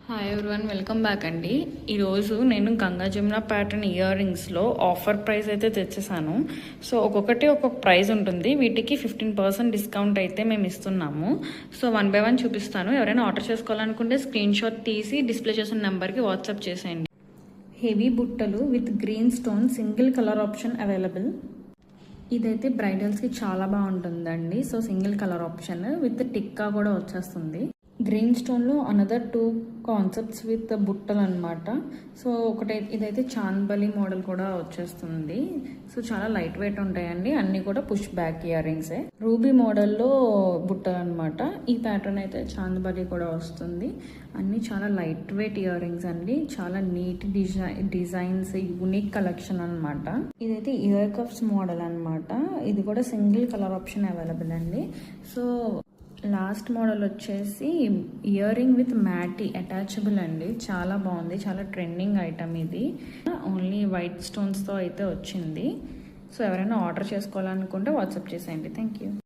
Hi everyone, welcome back అండి. ఈరోజు నేను గంగా జమున ప్యాటర్న్ ఇయర్ రింగ్స్లో ఆఫర్ ప్రైస్ అయితే తెచ్చేసాను. సో ఒక్కొక్కటి ఒక్కొక్క ప్రైస్ ఉంటుంది. వీటికి 15% డిస్కౌంట్ అయితే మేము ఇస్తున్నాము. సో 1 by 1 చూపిస్తాను. ఎవరైనా ఆర్డర్ చేసుకోవాలనుకుంటే స్క్రీన్ షాట్ తీసి డిస్ప్లే చేసిన నెంబర్కి వాట్సాప్ చేసేయండి. హెవీ బుట్టలు with green stone single colour option available. ఇదైతే బ్రైడల్స్కి చాలా బాగుంటుందండి. So single colour option with tikka కూడా వచ్చేస్తుంది. గ్రీన్ స్టోన్లో అనదర్ 2 కాన్సెప్ట్స్ విత్ బుట్టలు అనమాట. సో ఇదైతే చాంద్బలి మోడల్ కూడా వచ్చేస్తుంది. సో చాలా లైట్ వెయిట్ ఉంటాయండి. అన్నీ కూడా పుష్ బ్యాక్ ఇయర్ రింగ్సే. రూబీ మోడల్లో బుట్టలు అనమాట. ఈ ప్యాటర్న్ అయితే చాంద్బలి కూడా వస్తుంది. అన్నీ చాలా లైట్ వెయిట్ ఇయర్ రింగ్స్ అండి. చాలా నీట్ డిజైన్స్, యూనిక్ కలెక్షన్ అనమాట. ఇదైతే ఇయర్ కప్స్ మోడల్ అనమాట. ఇది కూడా సింగిల్ కలర్ ఆప్షన్ అవైలబుల్ అండి. సో లాస్ట్ మోడల్ వచ్చేసి ఇయర్ రింగ్ విత్ మ్యాటీ అటాచబుల్ అండి. చాలా బాగుంది. చాలా ట్రెండింగ్ ఐటమ్ ఇది. ఓన్లీ వైట్ స్టోన్స్తో అయితే వచ్చింది. సో ఎవరైనా ఆర్డర్ చేసుకోవాలనుకుంటే వాట్సాప్ చేసేయండి. Thank you.